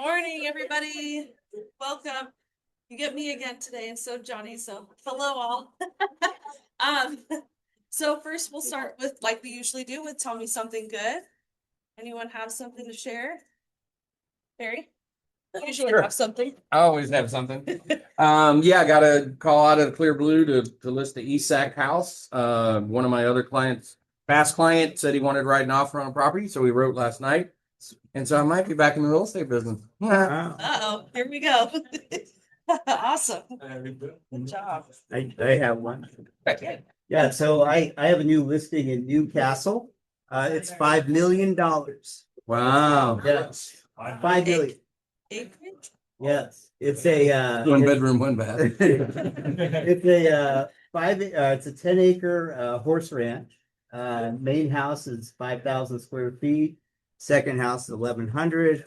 Morning, everybody. Welcome. You get me again today, and so Johnny. So hello, all. um, so first we'll start with, like we usually do, with tell me something good. Anyone have something to share? Barry? You usually Sure. have something. I always have something. Yeah, I got a call out of the clear blue to list the ESAC house. One of my other clients, past client, said he wanted to write an offer on a property, so we wrote last night. And so I might be back in the real estate business. Wow. Uh-oh, here we go. Awesome. Good job. I have one. Yeah, so I have a new listing in Newcastle. It's $5 million. Wow. Yes, 5 million. Acreage? Yes, it's a One bedroom, one bath. it's a it's a 10-acre horse ranch. Main house is 5,000 square feet. Second house is 1,100.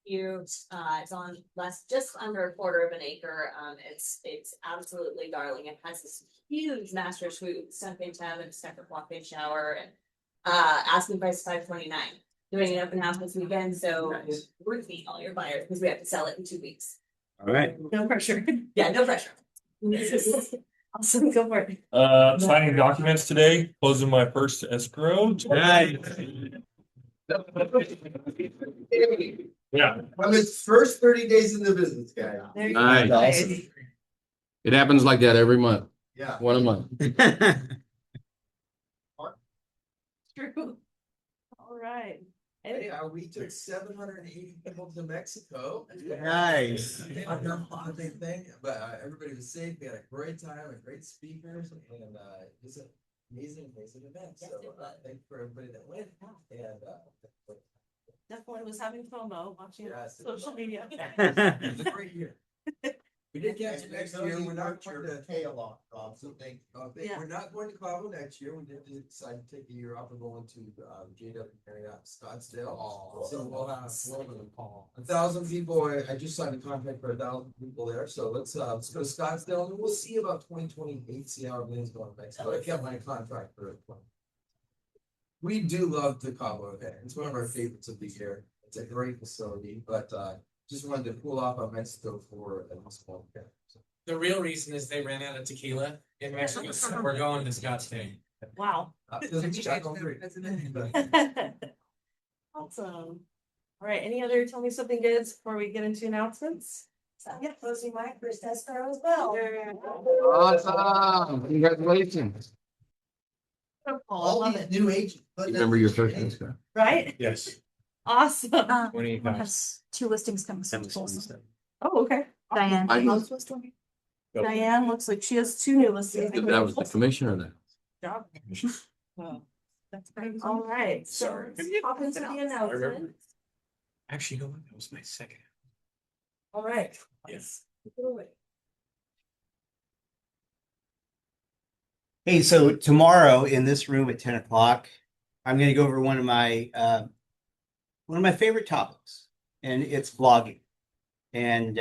Cute. It's on just under a quarter of an acre. It's absolutely darling. It has this huge master suite, sunken tub and separate walk-in shower, and asking price $529. Doing an open house this weekend, so we're meeting all your buyers because we have to sell it in 2 weeks. All right. No pressure. Yeah, no pressure. Awesome. Go for it. Signing documents today, closing my first escrow. Nice. Yeah. I'm his first 30 days in the business, guy. There you Nice. go. Awesome. It happens like that every month. Yeah. One a month. True. All right. Hey, we took 780 people to Mexico. Nice. I've done a lot of big things, but everybody was safe. We had a great time and great speakers, and it was an amazing event. So thank you for everybody that went. And Definitely was having FOMO watching Yes. social media. it was a great year. We did catch it next year. We're not going to so Yeah. we're not going to Cabo next year. We did decide to take a year off and go into JW Marriott Scottsdale. So we'll have 1,000 people. I just signed a contract for 1,000 people there. So let's go to Scottsdale and we'll see about 2028. See how everything's going in Mexico. I got my contract for it. We do love the Cabo event. It's one of our favorites of the year. It's a great facility, but just wanted to cool off on Mexico for a small event. The real reason is they ran out of tequila in Mexico, so we're going to Scottsdale. Wow. Doesn't check on three. Awesome. All right. Any other tell me something good before we get into announcements? Yeah, closing my first escrow as well. Awesome. Congratulations. I All love these it. new agents. Remember your first escrow. Right? Yes. Awesome. 28 One guys. has 2 listings coming soon. Oh, okay. Diane. I know. Diane looks like she has 2 new listings. That was the commissioner then. Job. Wow. That's great. All right. So let's hop into the announcement. Actually, you know what? That was my second. All right. Yes. Hey, so tomorrow in this room at 10 o'clock, I'm going to go over one of my favorite topics, and it's vlogging. And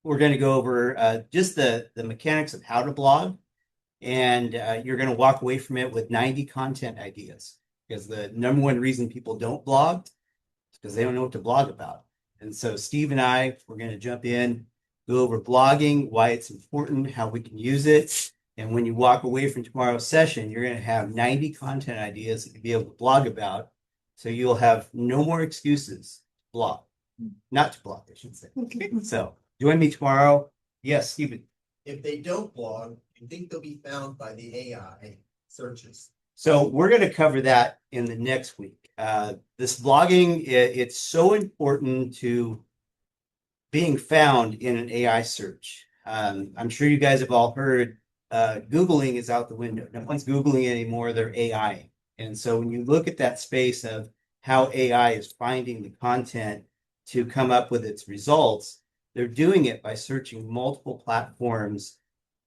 we're going to go over just the mechanics of how to blog, and you're going to walk away from it with 90 content ideas, because the number one reason people don't blog is because they don't know what to blog about. And so Steve and I, we're going to jump in, go over blogging, why it's important, how we can use it. And when you walk away from tomorrow's session, you're going to have 90 content ideas that you'll be able to blog about. So you'll have no more excuses to blog. Not to blog, I should say. So join me tomorrow. Yes, Stephen. If they don't blog, you think they'll be found by the AI searches? So we're going to cover that in the next week. This blogging, it's so important to being found in an AI search. I'm sure you guys have all heard Googling is out the window. No one's Googling anymore, they're AI. And so when you look at that space of how AI is finding the content to come up with its results, they're doing it by searching multiple platforms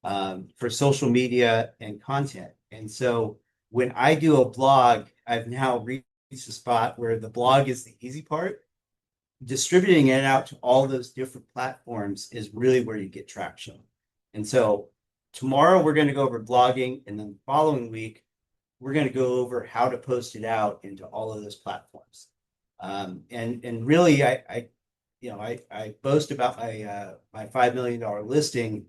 for social media and content. And so when I do a blog, I've now reached a spot where the blog is the easy part. Distributing it out to all those different platforms is really where you get traction. And so tomorrow we're going to go over blogging, and then the following week we're going to go over how to post it out into all of those platforms. And really, I boast about my $5 million listing.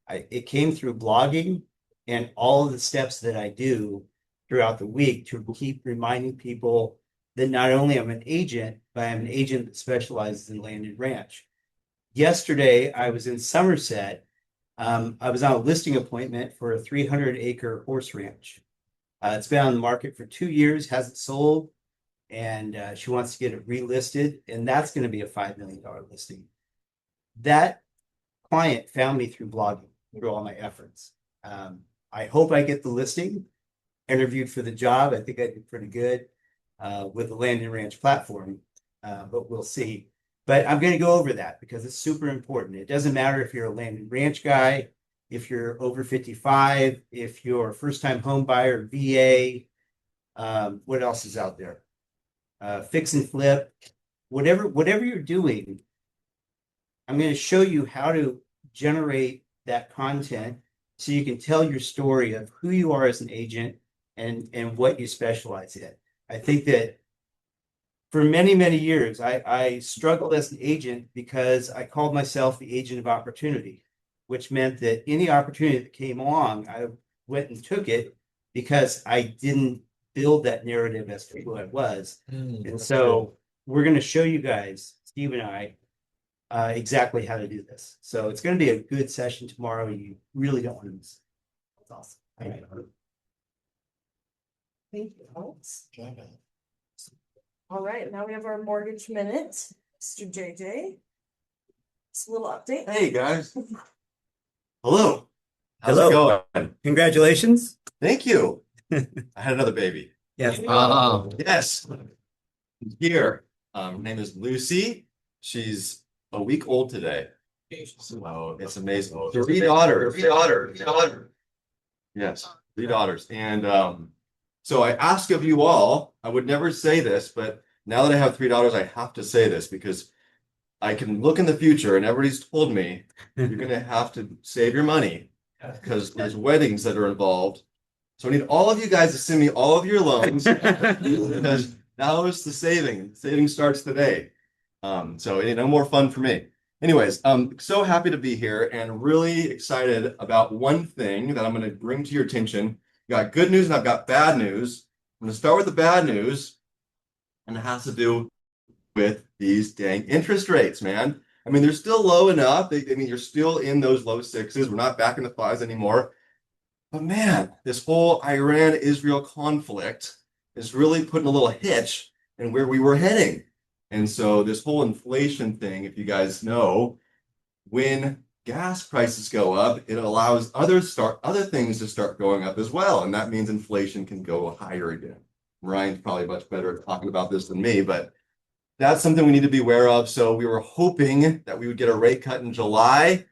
It came through blogging and all of the steps that I do throughout the week to keep reminding people that not only I'm an agent, but I'm an agent that specializes in land and ranch. Yesterday, I was in Somerset. I was on a listing appointment for a 300-acre horse ranch. It's been on the market for 2 years, hasn't sold, and she wants to get it relisted, and that's going to be a $5 million listing. That client found me through blogging, through all my efforts. I hope I get the listing. Interviewed for the job. I think I did pretty good with the land and ranch platform, but we'll see. But I'm going to go over that because it's super important. It doesn't matter if you're a land and ranch guy, if you're over 55, if you're a first-time home buyer, VA, what else is out there? Fix and flip, whatever you're doing, I'm going to show you how to generate that content so you can tell your story of who you are as an agent and what you specialize in. I think that for many, many years, I struggled as an agent because I called myself the agent of opportunity, which meant that any opportunity that came along, I went and took it because I didn't build that narrative as to who I was. And so we're going to show you guys, Steve and I, exactly how to do this. So it's going to be a good session tomorrow. You really don't want to miss it. That's awesome. Thank you, Alex. All right, now we have our mortgage minute, Mr. JJ. It's a little update. Hey, guys. Hello. How's Hello. it going? Congratulations. Thank you. I had another baby. Yes. Yes. Here. Her name is Lucy. She's a week old today. So it's amazing. Three daughters. Yes, three daughters. And so I ask of you all, I would never say this, but now that I have three daughters, I have to say this because I can look in the future and everybody's told me you're going to have to save your money because there's weddings that are involved. So I need all of you guys to send me all of your loans because now it's the saving. Saving starts today. So no more fun for me. Anyways, I'm so happy to be here and really excited about one thing that I'm going to bring to your attention. Got good news and I've got bad news. I'm going to start with the bad news, and it has to do with these dang interest rates, man. I mean, they're still low enough. You're still in those low sixes. We're not back in the fives anymore. But man, this whole Iran-Israel conflict is really putting a little hitch in where we were heading. And so this whole inflation thing, if you guys know, when gas prices go up, it allows other things to start going up as well. And that means inflation can go higher again. Ryan's probably much better at talking about this than me, but that's something we need to be aware of. So we were hoping that we would get a rate cut in July.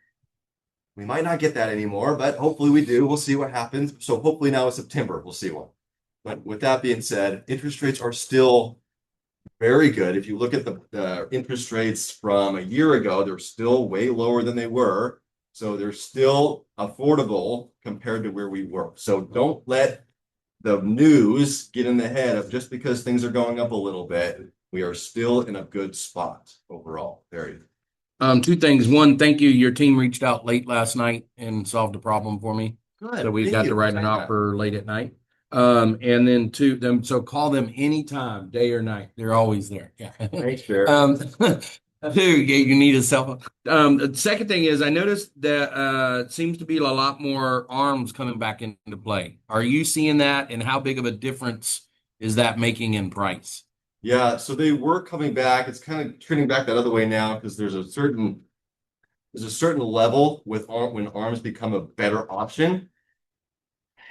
We might not get that anymore, but hopefully we do. We'll see what happens. So hopefully now in September, we'll see one. But with that being said, interest rates are still very good. If you look at the interest rates from a year ago, they're still way lower than they were. So they're still affordable compared to where we were. So don't let the news get in the head of just because things are going up a little bit, we are still in a good spot overall. There you go. Two things. One, thank you. Your team reached out late last night and solved a problem for me. Good. So we Thank got you to for write an saying that. offer late at night. And then so call them anytime, day or night. They're always there. Yeah. Thanks, Jared. Two, you need a cell phone. The second thing is I noticed that seems to be a lot more arms coming back into play. Are you seeing that, and how big of a difference is that making in price? Yeah, so they were coming back. It's kind of turning back that other way now because there's a certain level with when arms become a better option.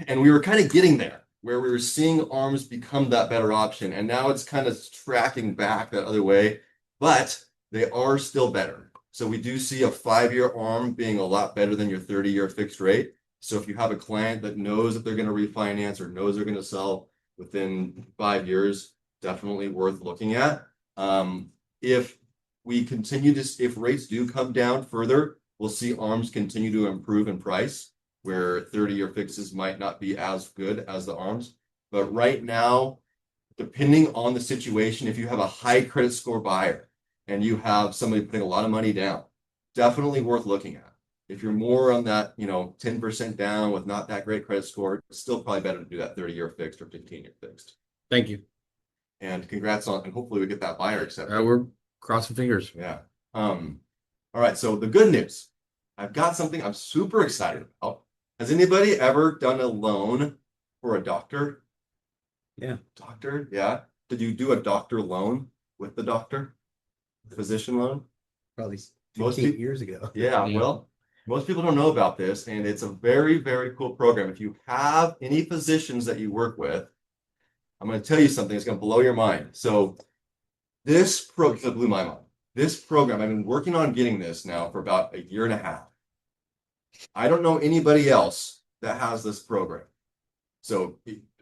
And we were kind of getting there where we were seeing arms become that better option. And now it's kind of tracking back that other way, but they are still better. So we do see a 5-year arm being a lot better than your 30-year fixed rate. So if you have a client that knows that they're going to refinance or knows they're going to sell within 5 years, definitely worth looking at. If we continue to, if rates do come down further, we'll see arms continue to improve in price, where 30-year fixes might not be as good as the arms. But right now, depending on the situation, if you have a high credit score buyer and you have somebody putting a lot of money down, definitely worth looking at. If you're more on that, 10% down with not that great credit score, it's still probably better to do that 30-year fixed or 15-year fixed. Thank you. And congrats on, and hopefully we get that buyer accepted. We're crossing fingers. Yeah. All right. So the good news, I've got something I'm super excited about. Has anybody ever done a loan for a doctor? Yeah. Doctor? Yeah. Did you do a doctor loan with the doctor? Physician loan? Probably Most 15 people- years ago. Yeah. Well, most people don't know about this, and it's a very, very cool program. If you have any physicians that you work with, I'm going to tell you something that's going to blow your mind. So this program blew my mind. This program, I've been working on getting this now for about 1.5 years. I don't know anybody else that has this program. So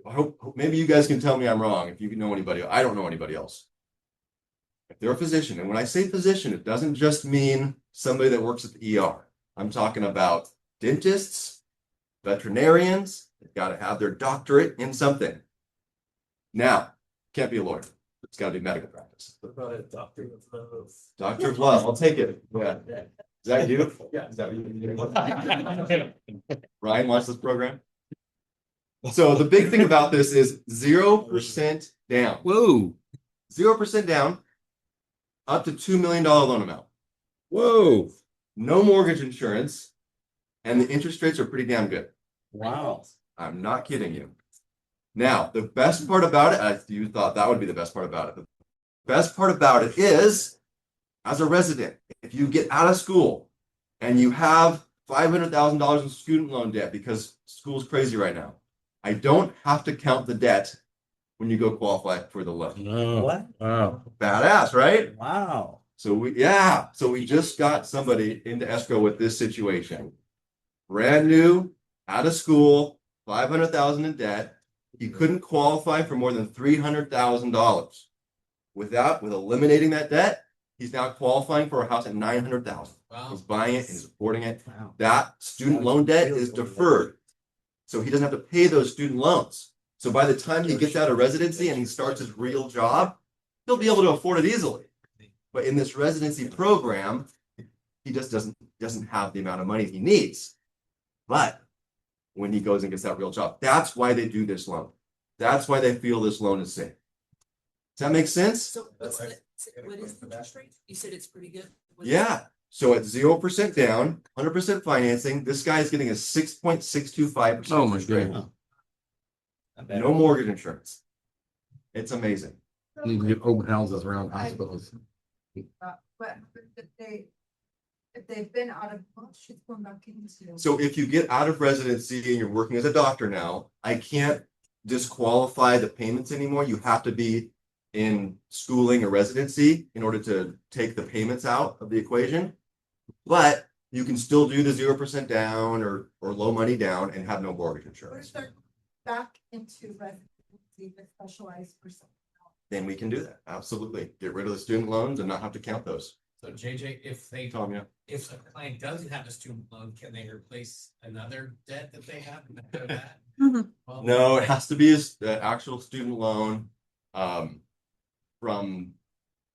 I hope maybe you guys can tell me I'm wrong if you know anybody. I don't know anybody else. If they're a physician, and when I say physician, it doesn't just mean somebody that works at the ER. I'm talking about dentists, veterinarians. They've got to have their doctorate in something. Now, can't be a lawyer. It's got to be medical practice. What about a doctor of love? Doctor of love, I'll take it. Yeah. Is that you? Yeah. Is that what you Ryan wants this program? So the big thing about this is 0% down. Whoa. 0% down, up to $2 million loan amount. Whoa. No mortgage insurance, and the interest rates are pretty damn good. Wow. I'm not kidding you. Now, the best part about it, you thought that would be the best part about it. The best part about it is, as a resident, if you get out of school and you have $500,000 in student loan debt because school's crazy right now, I don't have to count the debt when you go qualify for the loan. No. What? Wow. Badass, right? Wow. So we just got somebody into escrow with this situation. Brand new, out of school, 500,000 in debt. He couldn't qualify for more than $300,000. With eliminating that debt, he's now qualifying for a house at 900,000. Wow. He's buying it and he's supporting it. Wow. That student loan debt is deferred. So he doesn't have to pay those student loans. So by the time he gets out of residency and he starts his real job, he'll be able to afford it easily. But in this residency program, he just doesn't have the amount of money he needs. But when he goes and gets that real job, that's why they do this loan. That's why they feel this loan is safe. Does that make sense? So what is the interest rate? You said it's pretty good. Yeah. So at 0% down, 100% financing, this guy is getting a 6.625%. Oh my interest rate. goodness. No mortgage insurance. It's amazing. Need to get open houses around hospitals. But if they've been out of, well, she's going back into. So if you get out of residency and you're working as a doctor now, I can't disqualify the payments anymore. You have to be in schooling or residency in order to take the payments out of the equation. But you can still do the 0% down or low money down and have no mortgage What if insurance. they're back into residency with specialized for something else? Then we can do that. Absolutely. Get rid of the student loans and not have to count those. So JJ, Tom, yeah. if a client does have a student loan, can they replace another debt that they have? After that? Well, No, it has to be the actual student loan from,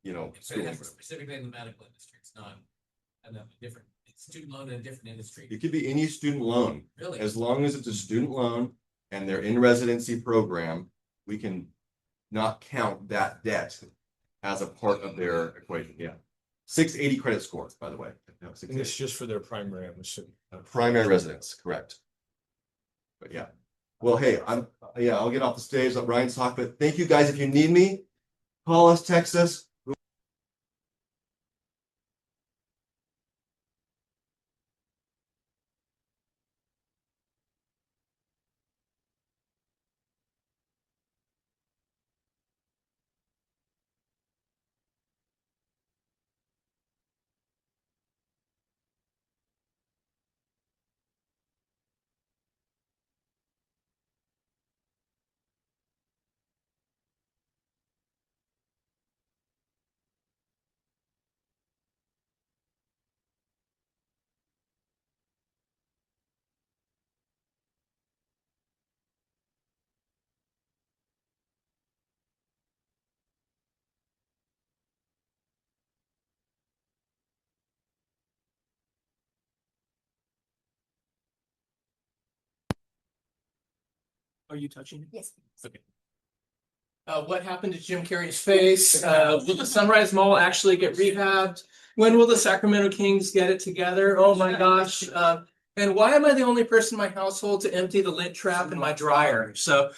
So it schooling. has to specifically in the medical industry. It's not another different it's student loan in a different industry. It could be any student loan. Really? As long as it's a student loan and they're in residency program, we can not count that debt as a part of their equation. Yeah. 680 credit score, by the way. No, And 680. it's just for their primary, I'm assuming. Primary residence, correct. But yeah. Well, hey, I'll get off the stage, let Ryan talk, but thank you guys. If you need me, call us, text us. Are you touching it? Yes. Okay. What happened to Jim Carrey's face? Will the Sunrise Mall actually get rehabbed? When will the Sacramento Kings get it together? Oh my gosh. And why am I the only person in my household to empty the lint trap in my dryer? So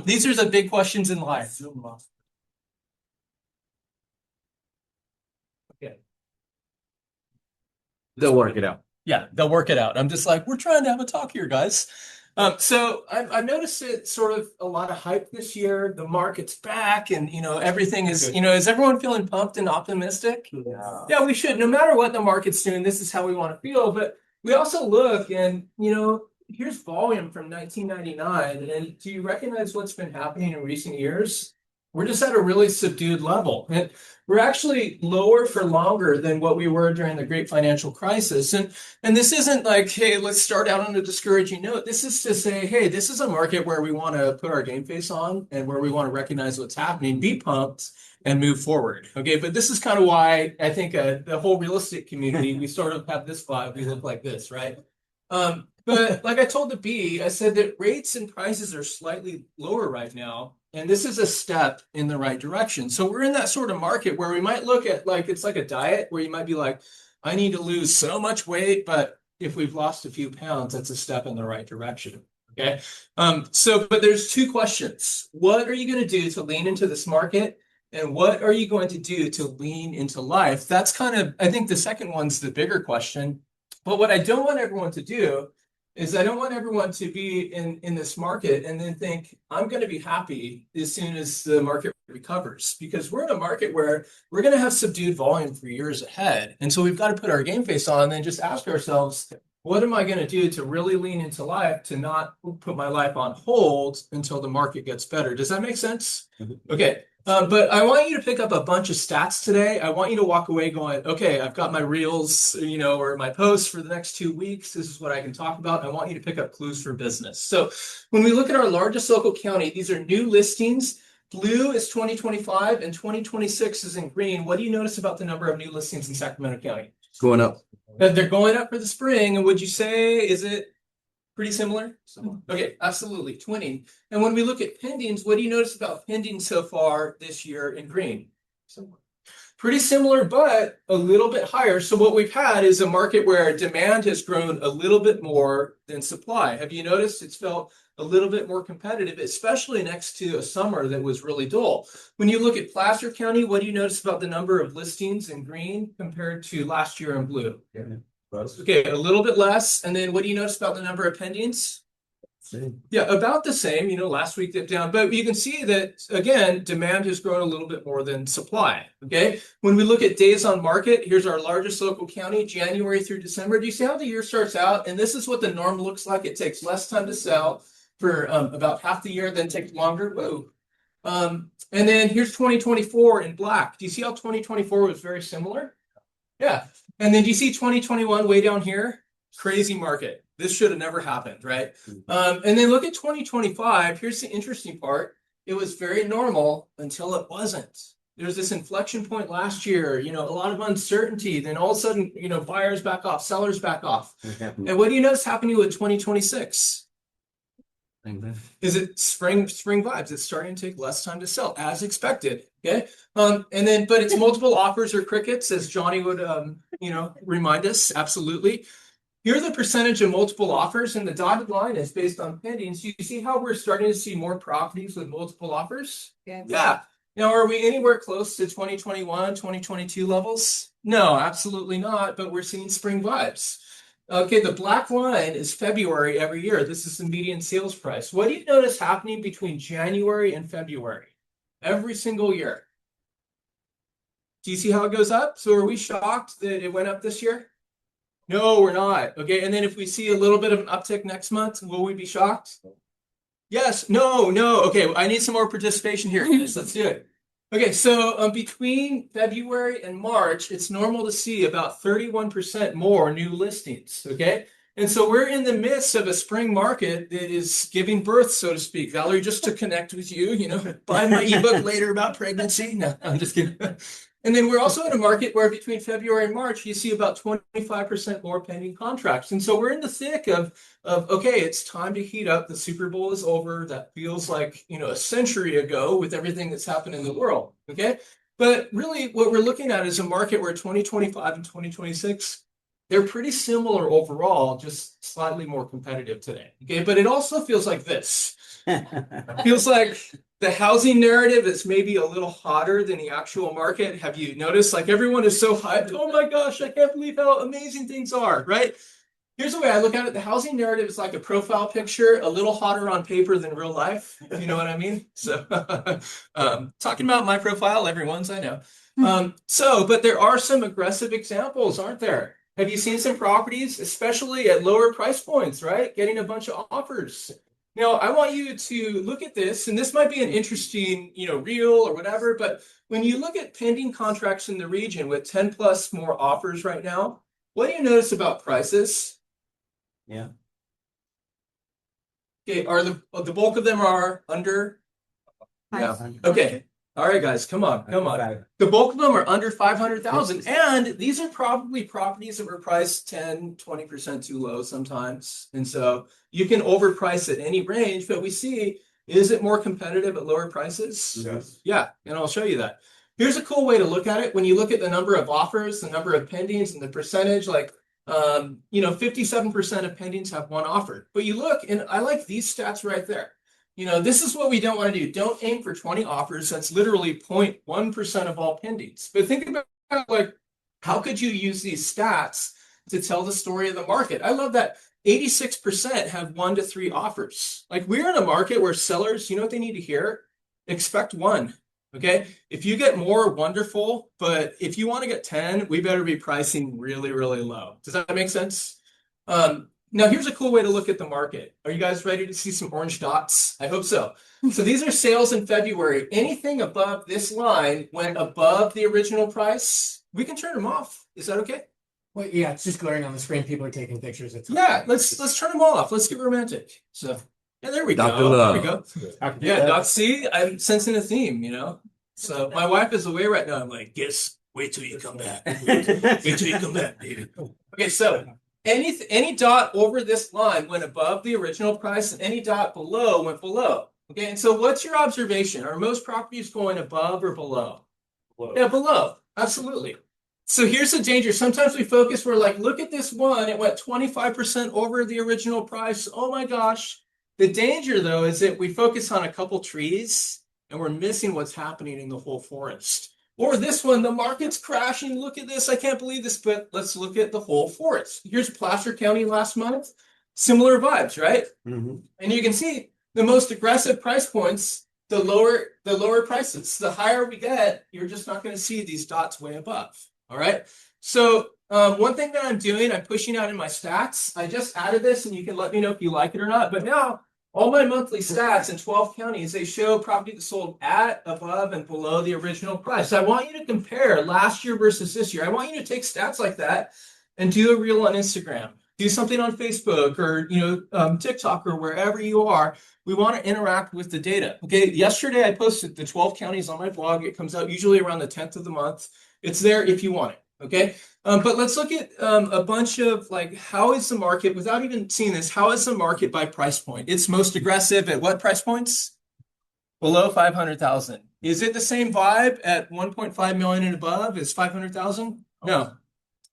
these are the big questions in life. Okay. They'll work it out. Yeah, they'll work it out. I'm just like, we're trying to have a talk here, guys. So I've noticed it sort of a lot of hype this year. The market's back, and everything is. Is everyone feeling pumped and optimistic? Yeah. Yeah, we should. No matter what the market's doing, this is how we want to feel. But we also look, and here's volume from 1999. And do you recognize what's been happening in recent years? We're just at a really subdued level. And we're actually lower for longer than what we were during the great financial crisis. And this isn't like, hey, let's start out on a discouraging note. This is to say, hey, this is a market where we want to put our game face on and where we want to recognize what's happening, be pumped, and move forward. Okay, but this is kind of why I think the whole real estate community, we sort of have this vibe. We look like this, right? But like I told the B, I said that rates and prices are slightly lower right now. And this is a step in the right direction. So we're in that sort of market where we might look at it's like a diet where you might be like, I need to lose so much weight, but if we've lost a few pounds, that's a step in the right direction. Okay. But there's two questions. What are you going to do to lean into this market? And what are you going to do to lean into life? That's kind of, I think the second one's the bigger question. But what I don't want everyone to do is I don't want everyone to be in this market and then think, I'm going to be happy as soon as the market recovers. Because we're in a market where we're going to have subdued volume for years ahead. And so we've got to put our game face on and then just ask ourselves, what am I going to do to really lean into life, to not put my life on hold until the market gets better? Does that make sense? Okay. But I want you to pick up a bunch of stats today. I want you to walk away going, okay, I've got my reels, or my posts for the next 2 weeks. This is what I can talk about. I want you to pick up clues for business. So when we look at our largest local county, these are new listings. Blue is 2025 and 2026 is in green. What do you notice about the number of new listings in Sacramento County? It's going up. They're going up for the spring. And would you say, is it pretty similar? Okay, absolutely, 20. And when we look at pendings, what do you notice about pendings so far this year in green? Pretty similar, but a little bit higher. So what we've had is a market where demand has grown a little bit more than supply. Have you noticed it's felt a little bit more competitive, especially next to a summer that was really dull? When you look at Placer County, what do you notice about the number of listings in green compared to last year in blue? Okay, a little bit less. And then what do you notice about the number of pendings? Same. Yeah, about the same. Last week dipped down, but you can see that again, demand has grown a little bit more than supply. Okay, when we look at days on market, here's our largest local county, January through December. Do you see how the year starts out? And this is what the norm looks like. It takes less time to sell for about half the year, then takes longer. Whoa. And then here's 2024 in black. Do you see how 2024 was very similar? Yeah. And then do you see 2021 way down here? Crazy market. This should have never happened, right? And then look at 2025. Here's the interesting part. It was very normal until it wasn't. There's this inflection point last year, a lot of uncertainty. Then all of a sudden, buyers back off, sellers back off. And what do you notice happening with 2026? Is it spring vibes? It's starting to take less time to sell, as expected. Okay. But it's multiple offers or crickets, as Johnny would remind us. Absolutely. Here are the percentage of multiple offers, and the dotted line is based on pendings. You see how we're starting to see more properties with multiple offers? Yeah. Now, are we anywhere close to 2021, 2022 levels? No, absolutely not. But we're seeing spring vibes. Okay, the black line is February every year. This is the median sales price. What do you notice happening between January and February? Every single year. Do you see how it goes up? So are we shocked that it went up this year? No, we're not. Okay, and then if we see a little bit of an uptick next month, will we be shocked? Yes, no. Okay, I need some more participation here. Let's do it. Okay, so between February and March, it's normal to see about 31% more new listings, okay? And so we're in the midst of a spring market that is giving birth, so to speak. Valerie, just to connect with you, buy my ebook later about pregnancy. No, I'm just kidding. And then we're also in a market where between February and March, you see about 25% more pending contracts. And so we're in the thick of okay, it's time to heat up. The Super Bowl is over. That feels like, a century ago with everything that's happened in the world. Okay. But really what we're looking at is a market where 2025 and 2026, they're pretty similar overall, just slightly more competitive today. Okay. But it also feels like this. Feels like the housing narrative is maybe a little hotter than the actual market. Have you noticed? Like everyone is so hyped. Oh my gosh, I can't believe how amazing things are, right? Here's the way I look at it. The housing narrative is like a profile picture, a little hotter on paper than real life, if you know what I mean. So talking about my profile, everyone's, I know. But there are some aggressive examples, aren't there? Have you seen some properties, especially at lower price points, right? Getting a bunch of offers. Now, I want you to look at this, and this might be an interesting, reel or whatever, but when you look at pending contracts in the region with 10 plus more offers right now, what do you notice about prices? Yeah. Okay, are the bulk of them are under? Yeah. Okay. All right, guys, come on. The bulk of them are under 500,000, and these are probably properties that were priced 10, 20% too low sometimes. And so you can overprice at any range, but we see, is it more competitive at lower prices? Yes. Yeah, and I'll show you that. Here's a cool way to look at it. When you look at the number of offers, the number of pendings, and the percentage, 57% of pendings have one offer. But you look, and I like these stats right there. This is what we don't want to do. Don't aim for 20 offers. That's literally 0.1% of all pendings. But think about how could you use these stats to tell the story of the market? I love that 86% have 1 to 3 offers. Like we're in a market where sellers, you know what they need to hear? Expect 1. Okay. If you get more, wonderful. But if you want to get 10, we better be pricing really, really low. Does that make sense? Now, here's a cool way to look at the market. Are you guys ready to see some orange dots? I hope so. So these are sales in February. Anything above this line went above the original price. We can turn them off. Is that okay? Well, yeah, it's just glaring on the screen. People are taking pictures. Yeah, let's turn them off. Let's get romantic. So yeah, there we Dr. go. Love. There we go. Yeah, Doc. See, I'm sensing a theme. So my wife is away right now. I'm like, wait till you come back. Wait till you come back, baby. Okay, so any dot over this line went above the original price, and any dot below went below. Okay, and so what's your observation? Are most properties going above or below? Yeah, below. Absolutely. So here's the danger. Sometimes we focus, we're like, look at this one. It went 25% over the original price. Oh my gosh. The danger, though, is that we focus on a couple trees and we're missing what's happening in the whole forest. Or this one, the market's crashing. Look at this. I can't believe this, but let's look at the whole forest. Here's Placer County last month. Similar vibes, right? Mm-hmm. And you can see the most aggressive price points, the lower prices. The higher we get, you're just not going to see these dots way above. All right. So one thing that I'm doing, I'm pushing out in my stats. I just added this, and you can let me know if you like it or not. But now all my monthly stats in 12 counties, they show property that sold at, above, and below the original price. I want you to compare last year versus this year. I want you to take stats like that and do a reel on Instagram. Do something on Facebook or TikTok or wherever you are. We want to interact with the data. Okay. Yesterday I posted the 12 counties on my blog. It comes out usually around the 10th of the month. It's there if you want it. Okay. But let's look at a bunch of how is the market, without even seeing this, how is the market by price point? It's most aggressive at what price points? Below 500,000. Is it the same vibe at 1.5 million and above as 500,000? No.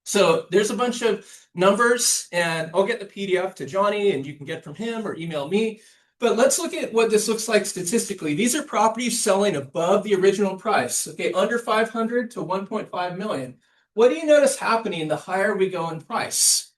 So there's a bunch of numbers, and I'll get the PDF to Johnny and you can get from him or email me. But let's look at what this looks like statistically. These are properties selling above the original price, okay, under 500 to 1.5 million. What do you notice happening the higher we go in price?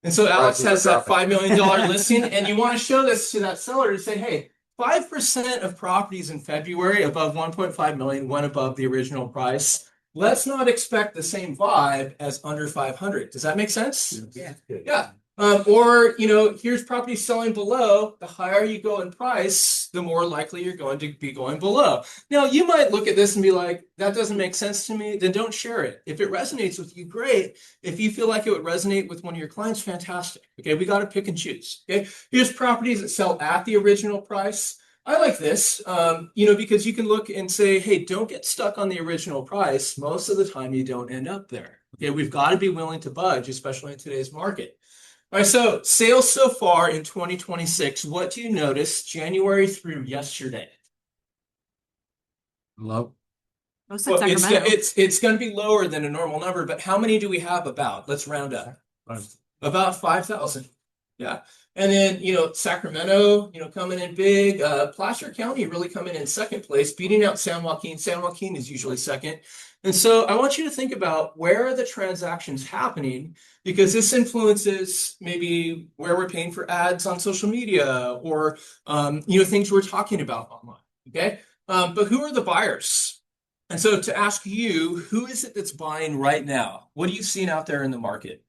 And so Alex has that $5 million listing, and you want to show this to that seller to say, hey, 5% of properties in February above 1.5 million went above the original price. Let's not expect the same vibe as under 500. Does that make sense? Yeah. Yeah. Or here's property selling below. The higher you go in price, the more likely you're going to be going below. Now, you might look at this and be like, that doesn't make sense to me. Then don't share it. If it resonates with you, great. If you feel like it would resonate with one of your clients, fantastic. Okay, we got to pick and choose. Okay, here's properties that sell at the original price. I like this, because you can look and say, hey, don't get stuck on the original price. Most of the time, you don't end up there. Okay, we've got to be willing to budge, especially in today's market. All right, so sales so far in 2026, what do you notice January through yesterday? Low. Most Well, like Sacramento. it's going to be lower than a normal number, but how many do we have about? Let's round up. About 5,000. Yeah. And then, Sacramento, coming in big. Placer County really coming in second place, beating out San Joaquin. San Joaquin is usually second. And so I want you to think about where are the transactions happening, because this influences maybe where we're paying for ads on social media or, things we're talking about online. Okay. But who are the buyers? And so to ask you, who is it that's buying right now? What are you seeing out there in the market?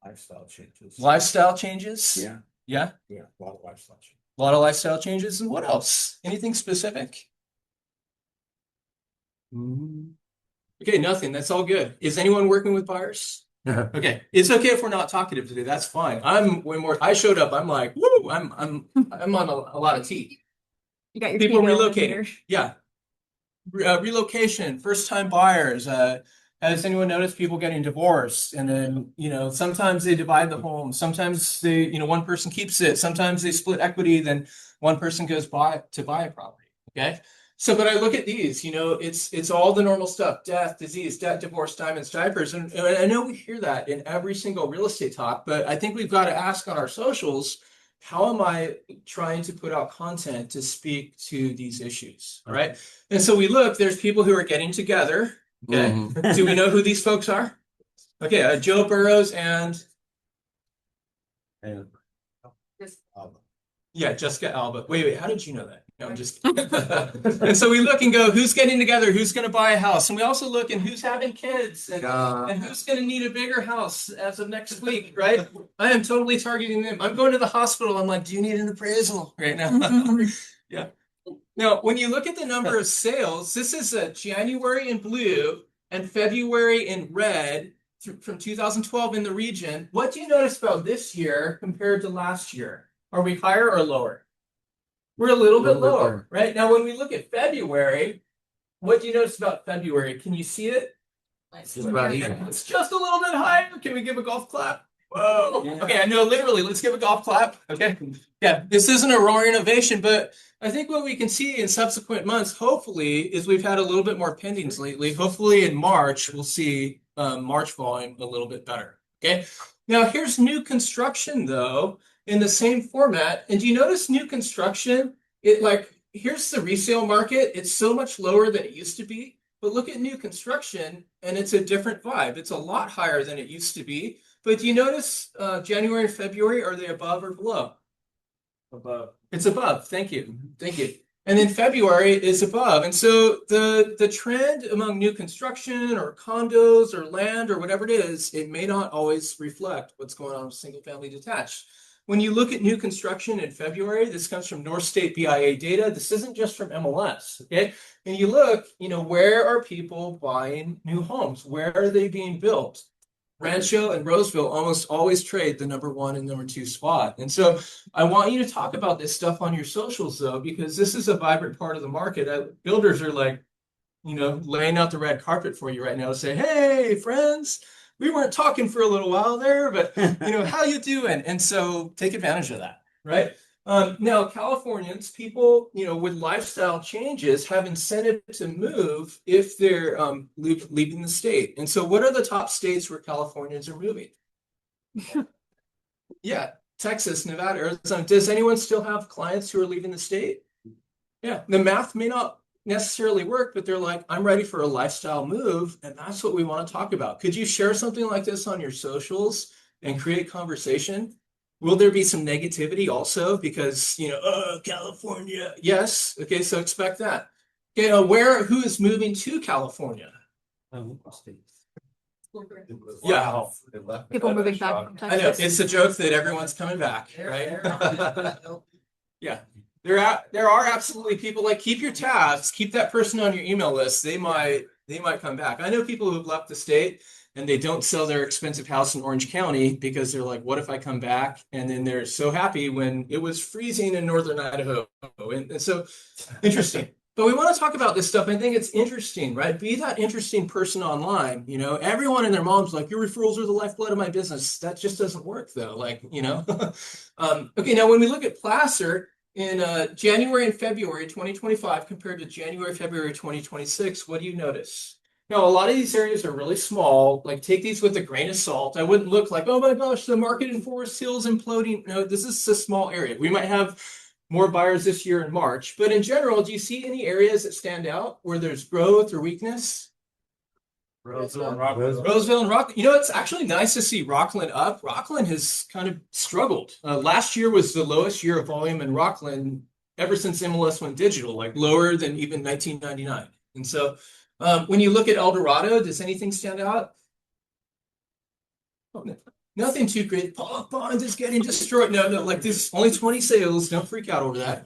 Lifestyle changes. Lifestyle changes? Yeah. Yeah? Yeah, a lot of lifestyle changes. A lot of lifestyle changes. And what else? Anything specific? Okay, nothing. That's all good. Is anyone working with buyers? Okay. It's okay if we're not talkative today. That's fine. I'm way more. I showed up. I'm like, woo, I'm on a lot of tea. You got your People tea going relocating. here. Yeah. Relocation, first-time buyers. Has anyone noticed people getting divorced? And then, sometimes they divide the home. Sometimes they, one person keeps it. Sometimes they split equity. Then one person goes to buy a property. Okay. So, but I look at these, it's all the normal stuff: death, disease, debt, divorce, diamonds, diapers. And I know we hear that in every single real estate talk, but I think we've got to ask on our socials, how am I trying to put out content to speak to these issues? All right. And so we look, there's people who are getting together. Okay. Mhm. Do we know who these folks are? Okay. Joe Burrows and Jessica Alba. Wait, how did you know that? No, I'm just kidding. And so we look and go, who's getting together? Who's going to buy a house? And we also look and who's having kids and who's going to need a bigger house as of next week, right? I am totally targeting them. I'm going to the hospital. I'm like, do you need an appraisal right now? Yeah. Now, when you look at the number of sales, this is a January in blue and February in red from 2012 in the region. What do you notice about this year compared to last year? Are we higher or lower? We're a little bit lower, right? Now, when we look at February, what do you notice about February? Can you see it? It's about even. It's just a little bit higher. Can we give a golf clap? Whoa. Yeah. Okay, I know, literally, let's give a golf clap. Okay. Yeah, this isn't a roaring innovation, but I think what we can see in subsequent months, hopefully, is we've had a little bit more pendings lately. Hopefully in March, we'll see March volume a little bit better. Okay. Now, here's new construction, though, in the same format. And do you notice new construction? Here's the resale market. It's so much lower than it used to be. But look at new construction, and it's a different vibe. It's a lot higher than it used to be. But do you notice January and February, are they above or below? Above. It's above. Thank you. Thank you. And then February is above. And so the trend among new construction or condos or land or whatever it is, it may not always reflect what's going on with single family detached. When you look at new construction in February, this comes from North State BIA data. This isn't just from MLS, okay? And you look, where are people buying new homes? Where are they being built? Rancho and Roseville almost always trade the number 1 and number 2 spot. And so I want you to talk about this stuff on your socials, though, because this is a vibrant part of the market. Builders are like, laying out the red carpet for you right now to say, hey, friends, we weren't talking for a little while there, but, how you doing? And so take advantage of that, right? Now, Californians, people, with lifestyle changes have incentive to move if they're leaving the state. And so what are the top states where Californians are moving? Yeah, Texas, Nevada, Arizona. Does anyone still have clients who are leaving the state? Yeah, the math may not necessarily work, but they're like, I'm ready for a lifestyle move. And that's what we want to talk about. Could you share something like this on your socials and create conversation? Will there be some negativity also because, California? Yes. Okay, so expect that. Okay, who is moving to California? Yeah. People moving back from I know, Texas. it's a joke that everyone's coming back, right? Yeah. There are absolutely people keep your tabs, keep that person on your email list. They might come back. I know people who've left the state and they don't sell their expensive house in Orange County because they're like, what if I come back? And then they're so happy when it was freezing in northern Idaho. And so interesting. But we want to talk about this stuff. I think it's interesting, right? Be that interesting person online. You know, everyone and their mom's like, your referrals are the lifeblood of my business. That just doesn't work though. Like, you know, okay. Now, when we look at Placer in January and February 2025 compared to January, February 2026, what do you notice? Now, a lot of these areas are really small. Like, take these with a grain of salt. I wouldn't look like, oh my gosh, the market in Forest Hills imploding. No, this is a small area. We might have more buyers this year in March. But in general, do you see any areas that stand out where there's growth or weakness? Roseville and Rockland. Roseville and Rockland. You know, it's actually nice to see Rockland up. Rockland has kind of struggled. Last year was the lowest year of volume in Rockland ever since MLS went digital, like lower than even 1999. And so when you look at El Dorado, does anything stand out? Oh, no. Nothing too great. Pollock Bond is getting destroyed. No, like this, only 20 sales. Don't freak out over that.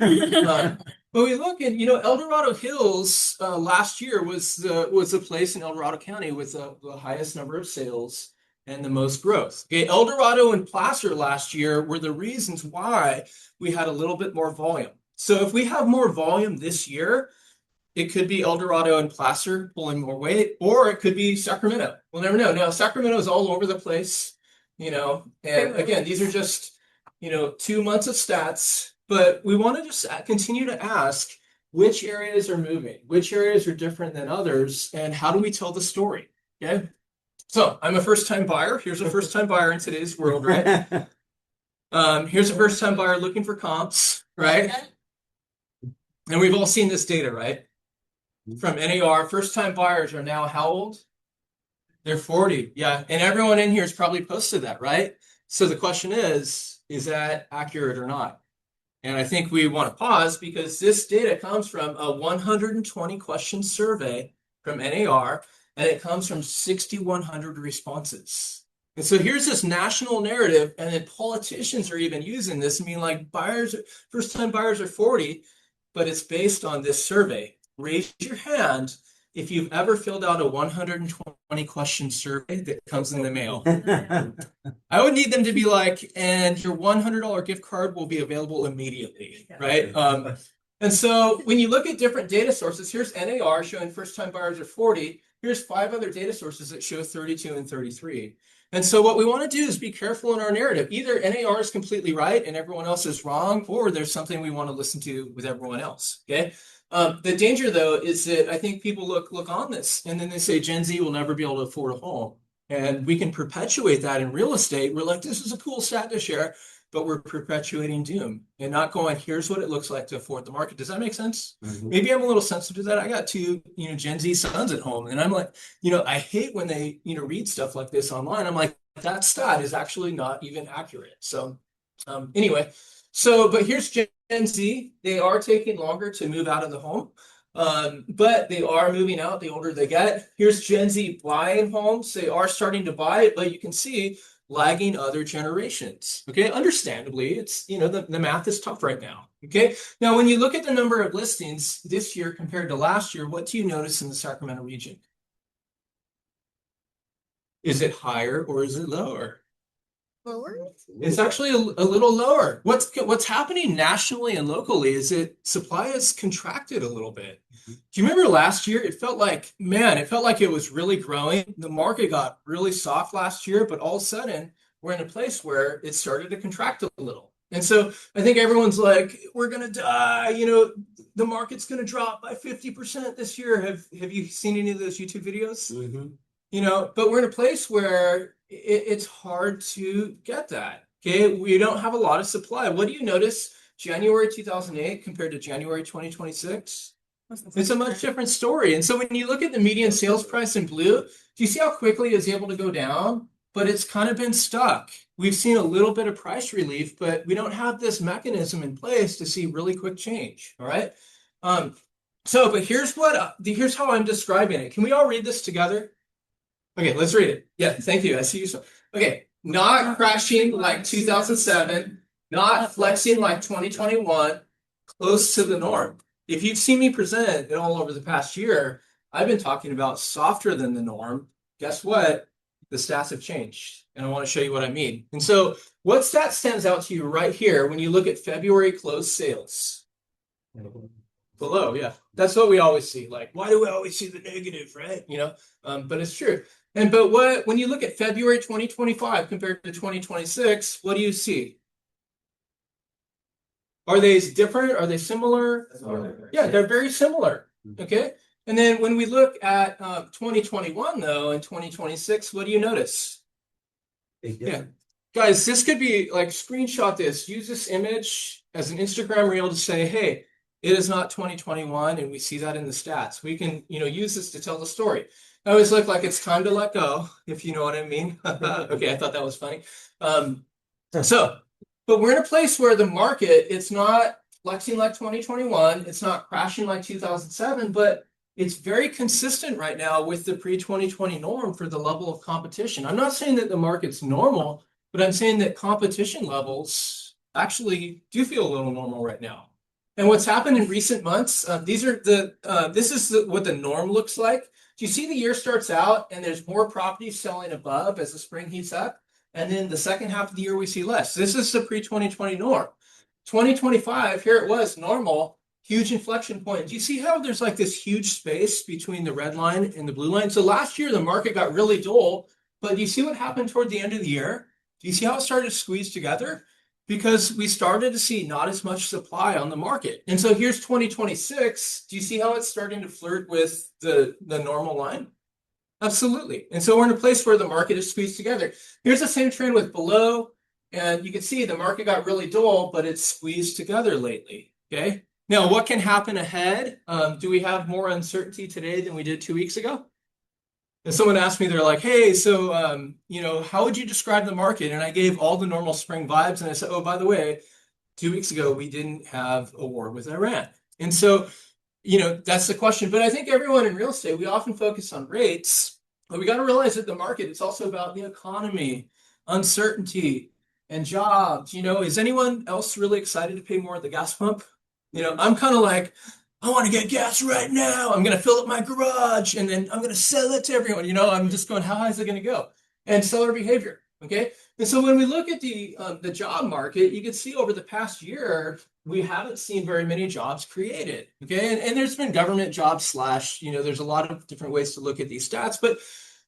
But we look at, you know, El Dorado Hills last year was the place in El Dorado County with the highest number of sales and the most growth. Okay, El Dorado and Placer last year were the reasons why we had a little bit more volume. So if we have more volume this year, it could be El Dorado and Placer pulling more weight, or it could be Sacramento. We'll never know. Now, Sacramento is all over the place, you know, and again, these are just, you know, 2 months of stats, but we want to just continue to ask which areas are moving, which areas are different than others, and how do we tell the story? Okay. So I'm a first-time buyer. Here's a first-time buyer in today's world, right? Here's a first-time buyer looking for comps, right? And we've all seen this data, right? From NAR, first-time buyers are now how old? They're 40. Yeah. And everyone in here has probably posted that, right? So the question is that accurate or not? And I think we want to pause because this data comes from a 120 question survey from NAR, and it comes from 6,100 responses. And so here's this national narrative, and then politicians are even using this. I mean, like first-time buyers are 40, but it's based on this survey. Raise your hand if you've ever filled out a 120 question survey that comes in the mail. I would need them to be like, and your $100 gift card will be available immediately, right? And so when you look at different data sources, here's NAR showing first-time buyers are 40. Here's 5 other data sources that show 32 and 33. And so what we want to do is be careful in our narrative. Either NAR is completely right and everyone else is wrong, or there's something we want to listen to with everyone else, okay? The danger, though, is that I think people look on this and then they say Gen Z will never be able to afford a home. And we can perpetuate that in real estate. We're like, this is a cool stat to share, but we're perpetuating doom and not going, here's what it looks like to afford the market. Does that make sense? Mm-hmm. Maybe I'm a little sensitive to that. I got 2, Gen Z sons at home, and I'm like, I hate when they, read stuff like this online. I'm like, that stat is actually not even accurate. So anyway, but here's Gen Z. They are taking longer to move out of the home, but they are moving out the older they get. Here's Gen Z buying homes. They are starting to buy it, but you can see lagging other generations. Okay, understandably, it's, the math is tough right now. Okay, now when you look at the number of listings this year compared to last year, what do you notice in the Sacramento region? Is it higher or is it lower? Lower? It's actually a little lower. What's happening nationally and locally is that supply has contracted a little bit. Do you remember last year? It felt like it was really growing. The market got really soft last year, but all of a sudden we're in a place where it started to contract a little. And so I think everyone's like, we're gonna die. The market's gonna drop by 50% this year. Have you seen any of those YouTube videos? Mm-hmm. But we're in a place where it's hard to get that. Okay, we don't have a lot of supply. What do you notice January 2008 compared to January 2026? It's a much different story. And so when you look at the median sales price in blue, do you see how quickly it's able to go down? But it's kind of been stuck. We've seen a little bit of price relief, but we don't have this mechanism in place to see really quick change. All right. But here's how I'm describing it. Can we all read this together? Okay, let's read it. Yeah, thank you. I see you. Okay, not crashing like 2007, not flexing like 2021, close to the norm. If you've seen me present it all over the past year, I've been talking about softer than the norm. Guess what? the stats have changed. And I want to show you what I mean. And so what stat stands out to you right here when you look at February closed sales? Below, yeah. That's what we always see. Like, why do we always see the negative, right? But it's true. But when you look at February 2025 compared to 2026, what do you see? Are they different? Are they similar? Yeah, they're very similar. Okay. And then when we look at 2021 though, and 2026, what do you notice? Yeah. Guys, this could be like screenshot this, use this image as an Instagram reel to say, hey, it is not 2021, and we see that in the stats. We can, use this to tell the story. I always look like it's time to let go, if you know what I mean. Okay, I thought that was funny. But we're in a place where the market, it's not flexing like 2021, it's not crashing like 2007, but it's very consistent right now with the pre-2020 norm for the level of competition. I'm not saying that the market's normal, but I'm saying that competition levels actually do feel a little normal right now. And what's happened in recent months, this is what the norm looks like. Do you see the year starts out and there's more properties selling above as the spring heats up? And then the second half of the year, we see less. This is the pre-2020 norm. 2025, here it was normal, huge inflection point. Do you see how there's like this huge space between the red line and the blue line? So last year, the market got really dull, but do you see what happened toward the end of the year? Do you see how it started to squeeze together? Because we started to see not as much supply on the market. And so here's 2026. Do you see how it's starting to flirt with the normal line? Absolutely. And so we're in a place where the market is squeezed together. Here's the same trend with below. And you can see the market got really dull, but it's squeezed together lately. Okay. Now, what can happen ahead? Do we have more uncertainty today than we did 2 weeks ago? And someone asked me, they're like, hey, so, how would you describe the market? And I gave all the normal spring vibes. And I said, oh, by the way, 2 weeks ago, we didn't have a war with Iran. And so, that's the question. But I think everyone in real estate, we often focus on rates, but we got to realize that the market, it's also about the economy, uncertainty, and jobs. Is anyone else really excited to pay more at the gas pump? I'm kind of like, I want to get gas right now. I'm going to fill up my garage and then I'm going to sell it to everyone. I'm just going, how high is it going to go? And seller behavior. Okay. And so when we look at the job market, you can see over the past year, we haven't seen very many jobs created. Okay. And there's been government jobs there's a lot of different ways to look at these stats, but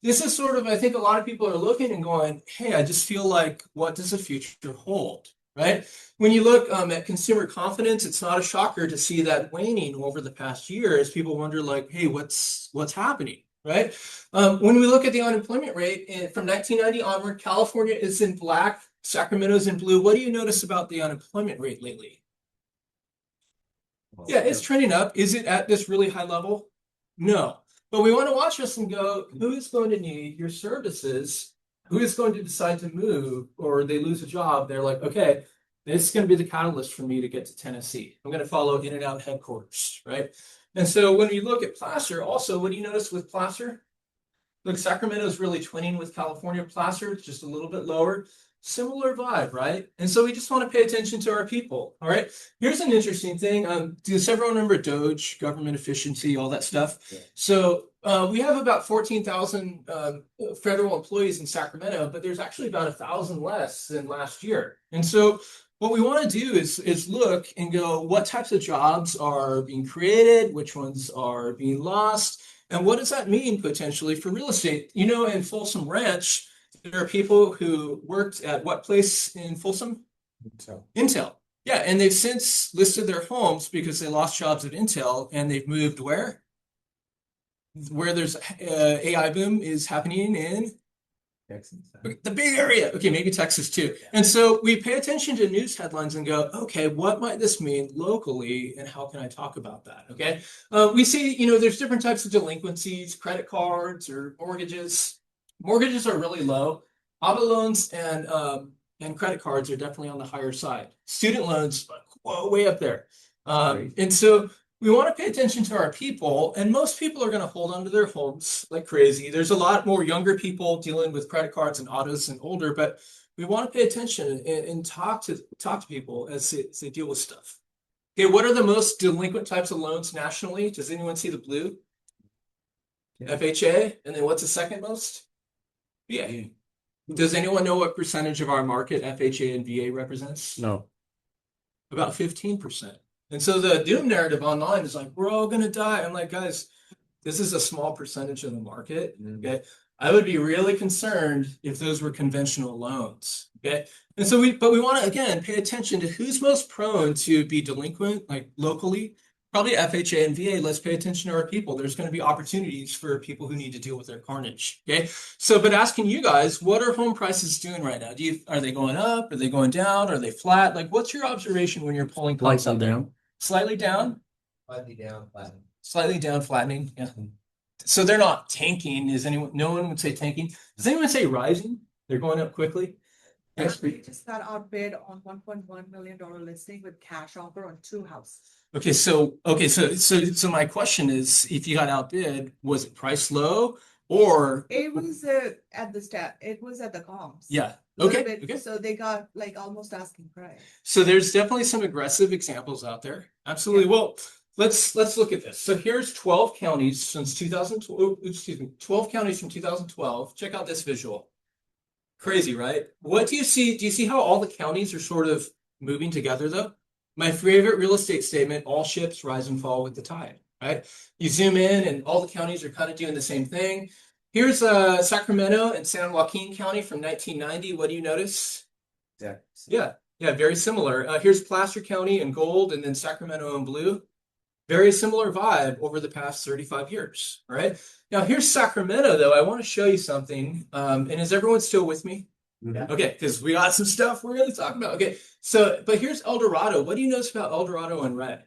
this is sort of, I think a lot of people are looking and going, hey, I just feel like, what does the future hold? Right? When you look at consumer confidence, it's not a shocker to see that waning over the past year as people wonder like, hey, what's happening? Right? When we look at the unemployment rate from 1990 onward, California is in black, Sacramento's in blue. What do you notice about the unemployment rate lately? Yeah, it's trending up. Is it at this really high level? No. But we want to watch this and go, who is going to need your services? Who is going to decide to move, or they lose a job? They're like, okay, this is going to be the catalyst for me to get to Tennessee. I'm going to follow In-N-Out headquarters, right? And so when you look at Placer, also, what do you notice with Placer? Look, Sacramento is really twinning with California. Placer, it's just a little bit lower. Similar vibe, right? And so we just want to pay attention to our people, all right? Here's an interesting thing. Does everyone remember Doge, government efficiency, all that stuff? Yeah. So we have about 14,000 federal employees in Sacramento, but there's actually about 1,000 less than last year. And so what we want to do is look and go, what types of jobs are being created? Which ones are being lost? And what does that mean potentially for real estate? In Folsom Ranch, there are people who worked at what place in Folsom? Intel. Yeah, and they've since listed their homes because they lost jobs at Intel, and they've moved where? Where there's AI boom is happening in Texas. The Bay Area. Okay, maybe Texas too. Yeah. And so we pay attention to news headlines and go, okay, what might this mean locally, and how can I talk about that? Okay, we see, there's different types of delinquencies, credit cards or mortgages. Mortgages are really low. Auto loans and credit cards are definitely on the higher side. Student loans, whoa, way up there. And so we want to pay attention to our people, and most people are going to hold onto their homes like crazy. There's a lot more younger people dealing with credit cards and autos and older, but we want to pay attention and talk to people as they deal with stuff. Okay, what are the most delinquent types of loans nationally? Does anyone see the blue? Yeah. FHA, and then what's the second most? Yeah. Does anyone know what percentage of our market FHA and VA represents? No. About 15%. And so the doom narrative online is like, we're all going to die. I'm like, guys, this is a small percentage of the market. Okay. I would be really concerned if those were conventional loans. Okay. And so but we want to, again, pay attention to who's most prone to be delinquent, like locally. Probably FHA and VA. Let's pay attention to our people. There's going to be opportunities for people who need to deal with their carnage. Okay. So, but asking you guys, what are home prices doing right now? Are they going up? Are they going down? Are they flat? Like, what's your observation when you're pulling comps out there? Slightly down? Slightly down, flattening. Slightly down, flattening. Yeah. So they're not tanking. No one would say tanking. Does anyone say rising? They're going up quickly. Yes. We just got outbid on $1.1 million listing with cash offer on 2 houses. So my question is, if you got outbid, was it priced low or? It was at the comps. Yeah. Little Okay. bit, so they got like almost asking price. So there's definitely some aggressive examples out there. Absolutely. Yeah. Well, let's look at this. So here's 12 counties since 2012. Excuse me, 12 counties from 2012. Check out this visual. Crazy, right? What do you see? Do you see how all the counties are sort of moving together though? My favorite real estate statement, all ships rise and fall with the tide, right? You zoom in and all the counties are kind of doing the same thing. Here's Sacramento and San Joaquin County from 1990. What do you notice? Yeah, very similar. Here's Placer County in gold and then Sacramento in blue. Very similar vibe over the past 35 years, all right? Now here's Sacramento though. I want to show you something. And is everyone still with me? Yeah. Okay, because we got some stuff we're going to talk about. Okay, so, but here's El Dorado. What do you notice about El Dorado in red?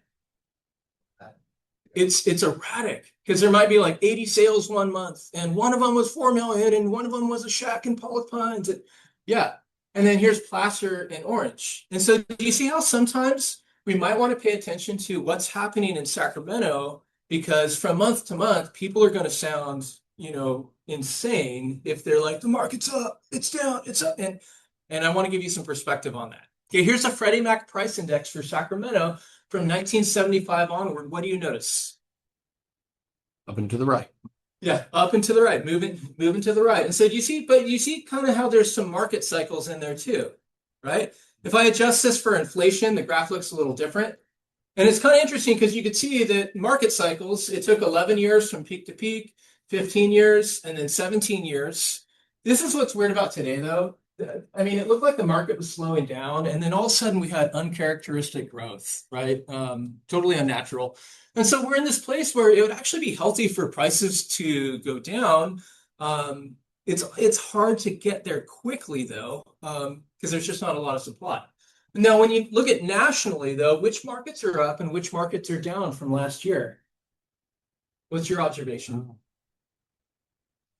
It's erratic because there might be like 80 sales one month and one of them was 4 million and one of them was a shack in Pollock Pines. Yeah. And then here's Placer in orange. And so do you see how sometimes we might want to pay attention to what's happening in Sacramento because from month to month, people are going to sound, insane if they're like, the market's up, it's down, it's up. And I want to give you some perspective on that. Okay, here's a Freddie Mac price index for Sacramento from 1975 onward. What do you notice? Up and to the right. Yeah, up and to the right, moving to the right. And so you see kind of how there's some market cycles in there too, right? If I adjust this for inflation, the graph looks a little different. And it's kind of interesting because you could see that market cycles, it took 11 years from peak to peak, 15 years, and then 17 years. This is what's weird about today, though. I mean, it looked like the market was slowing down, and then all of a sudden we had uncharacteristic growth, right? Totally unnatural. And so we're in this place where it would actually be healthy for prices to go down. It's hard to get there quickly, though, because there's just not a lot of supply. Now, when you look at nationally, though, which markets are up and which markets are down from last year? What's your observation?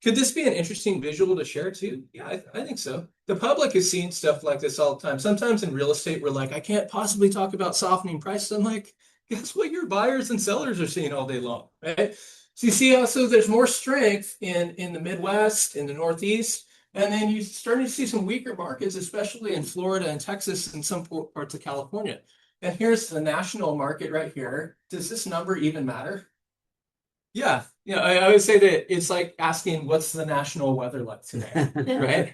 Could this be an interesting visual to share too? Yeah, I think so. The public is seeing stuff like this all the time. Sometimes in real estate, we're like, I can't possibly talk about softening prices. I'm like, guess what your buyers and sellers are seeing all day long, right? So you see also there's more strength in the Midwest, in the Northeast, and then you're starting to see some weaker markets, especially in Florida and Texas and some parts of California. And here's the national market right here. Does this number even matter? Yeah, I would say that it's like asking what's the national weather like today, right?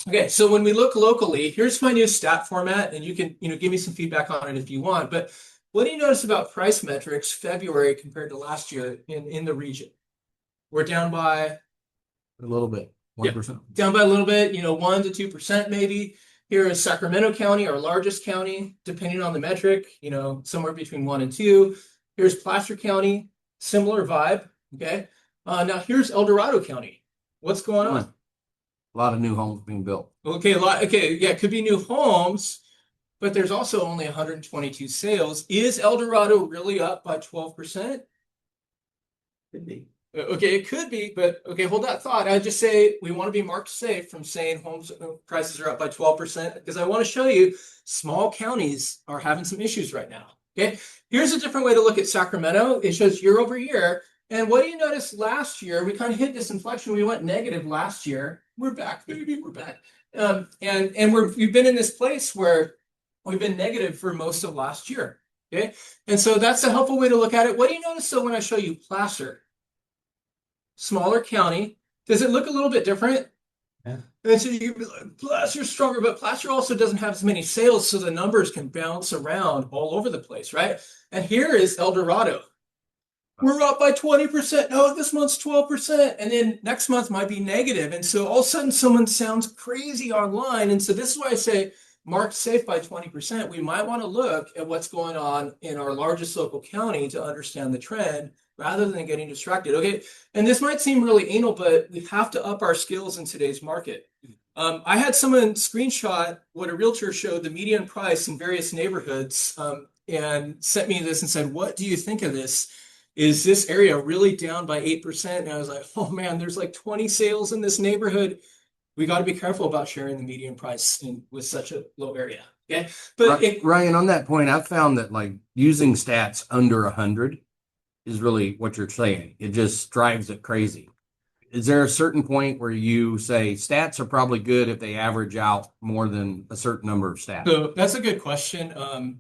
Okay, so when we look locally, here's my new stat format, and you can give me some feedback on it if you want. But what do you notice about price metrics February compared to last year in the region? We're down by A little bit, 1%. Yeah, down by a little bit, 1 to 2% maybe. Here is Sacramento County, our largest county, depending on the metric, somewhere between 1 and 2. Here's Placer County. Similar vibe, okay? Now here's El Dorado County. What's going on? A lot of new homes being built. Okay, it could be new homes, but there's also only 122 sales. Is El Dorado really up by 12%? Could be. Okay, it could be, but okay, hold that thought. I just say we want to be marked safe from saying homes prices are up by 12% because I want to show you small counties are having some issues right now. Okay, here's a different way to look at Sacramento. It shows year over year. And what do you notice last year? We kind of hit this inflection. We went negative last year. We're back, baby. We're back. And we've been in this place where we've been negative for most of last year. Okay, and so that's a helpful way to look at it. What do you notice? So when I show you Placer, smaller county, Does it look a little bit different? Yeah. And so you'd be like, Placer's stronger, but Placer also doesn't have as many sales, so the numbers can bounce around all over the place, right? And here is El Dorado. We're up by 20%. No, this month's 12%. And then next month might be negative. And so all of a sudden someone sounds crazy online. And so this is why I say mark safe by 20%. We might want to look at what's going on in our largest local county to understand the trend rather than getting distracted. Okay. And this might seem really anal, but we have to up our skills in today's market. I had someone screenshot what a realtor showed the median price in various neighborhoods and sent me this and said, what do you think of this? Is this area really down by 8%? And I was like, oh man, there's like 20 sales in this neighborhood. We got to be careful about sharing the median price with such a low area. Okay. But Ryan, on that point, I've found that like using stats under 100 is really what you're saying. It just drives it crazy. Is there a certain point where you say stats are probably good if they average out more than a certain number of stats? So that's a good question.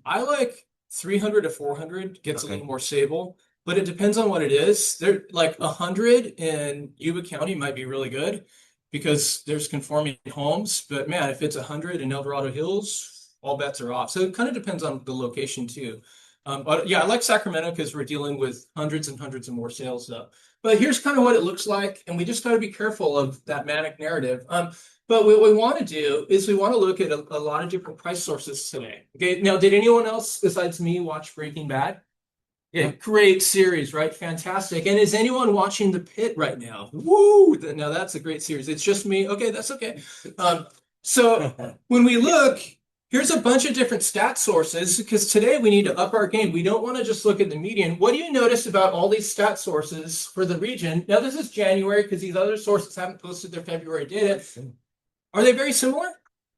I like 300 to 400 gets a little more stable, but it depends on what it is. There, like 100 in Yuba County might be really good because there's conforming homes. But man, if it's 100 in El Dorado Hills, all bets are off. So it kind of depends on the location too. But yeah, I like Sacramento because we're dealing with hundreds and hundreds of more sales though. But here's kind of what it looks like, and we just got to be careful of that manic narrative. But what we want to do is we want to look at a lot of different price sources today. Okay, now did anyone else besides me watch Breaking Bad? Yeah, great series, right? Fantastic. And is anyone watching The Pit right now? Woo! Now that's a great series. It's just me. Okay, that's okay. So when we look, here's a bunch of different stat sources because today we need to up our game. We don't want to just look at the median. What do you notice about all these stat sources for the region? Now this is January because these other sources haven't posted their February data. Are they very similar?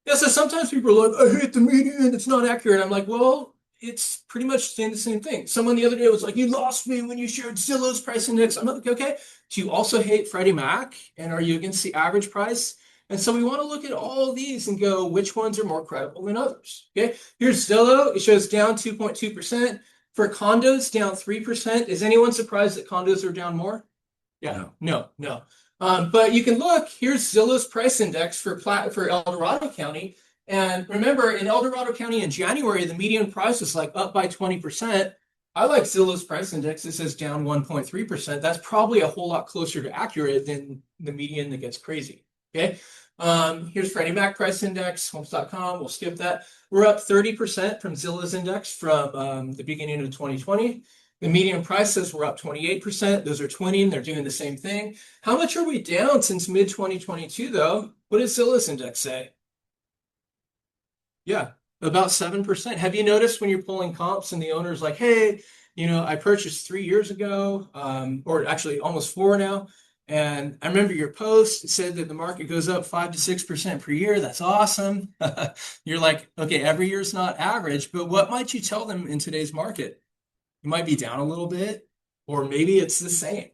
Yeah, so sometimes people are like, I hate the median, it's not accurate. I'm like, well, it's pretty much saying the same thing. Someone the other day was like, you lost me when you shared Zillow's price index. I'm like, okay. Do you also hate Freddie Mac? And are you against the average price? And so we want to look at all of these and go, which ones are more credible than others? Okay. Here's Zillow. It shows down 2.2%. For condos, down 3%. Is anyone surprised that condos are down more? Yeah, no. But you can look, here's Zillow's price index for El Dorado County. And remember, in El Dorado County in January, the median price is like up by 20%. I like Zillow's price index. It says down 1.3%. That's probably a whole lot closer to accurate than the median that gets crazy. Okay. Here's Freddie Mac price index, homes.com. We'll skip that. We're up 30% from Zillow's index from the beginning of 2020. The median price says we're up 28%. Those are twinning. They're doing the same thing. How much are we down since mid-2022, though? What does Zillow's index say? Yeah, about 7%. Have you noticed when you're pulling comps and the owner's like, hey, I purchased 3 years ago, or actually almost 4 now. And I remember your post said that the market goes up 5 to 6% per year. That's awesome. You're like, okay, every year's not average, but what might you tell them in today's market? It might be down a little bit, or maybe it's the same.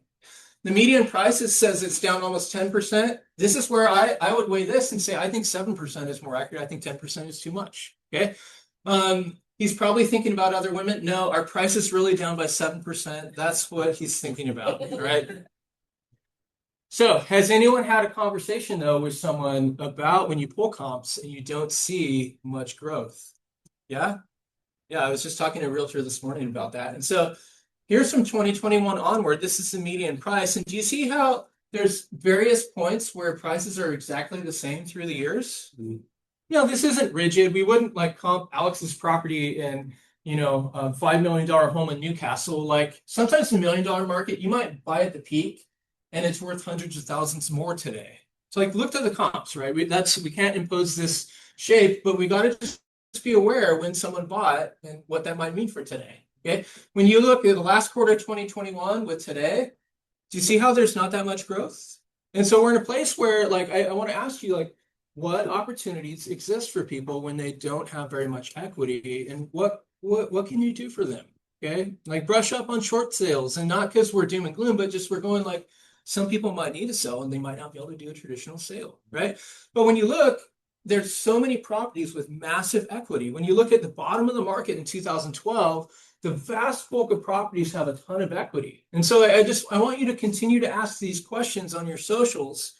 The median prices says it's down almost 10%. This is where I would weigh this and say, I think 7% is more accurate. I think 10% is too much. Okay. He's probably thinking about other women. No, our price is really down by 7%. That's what he's thinking about, right? So has anyone had a conversation though with someone about when you pull comps and you don't see much growth? Yeah. Yeah, I was just talking to a realtor this morning about that. And so here's from 2021 onward. This is the median price. And do you see how there's various points where prices are exactly the same through the years? This isn't rigid. We wouldn't like comp Alex's property in, a $5 million home in Newcastle. Like sometimes the $1 million market, you might buy at the peak and it's worth hundreds of thousands more today. So like look to the comps, right? We can't impose this shape, but we got to just be aware when someone bought and what that might mean for today. Okay. When you look at the last quarter of 2021 with today, do you see how there's not that much growth? And so we're in a place where like, I want to ask you like, what opportunities exist for people when they don't have very much equity and what can you do for them? Okay. Like brush up on short sales and not because we're doom and gloom, but just we're going like some people might need to sell and they might not be able to do a traditional sale. Right. But when you look, there's so many properties with massive equity. When you look at the bottom of the market in 2012, the vast bulk of properties have a ton of equity. And so I want you to continue to ask these questions on your socials.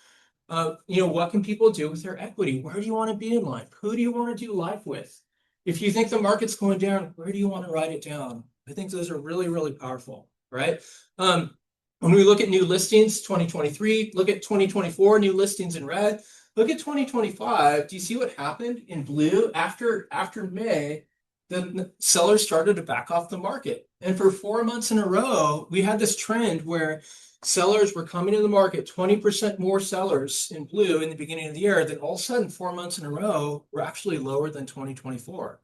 What can people do with their equity? Where do you want to be in life? Who do you want to do life with? If you think the market's going down, where do you want to write it down? I think those are really, really powerful, right? When we look at new listings, 2023, look at 2024, new listings in red, look at 2025. Do you see what happened in blue? After May, the sellers started to back off the market. And for 4 months in a row, we had this trend where sellers were coming to the market, 20% more sellers in blue in the beginning of the year. Then all of a sudden, 4 months in a row, were actually lower than 2024.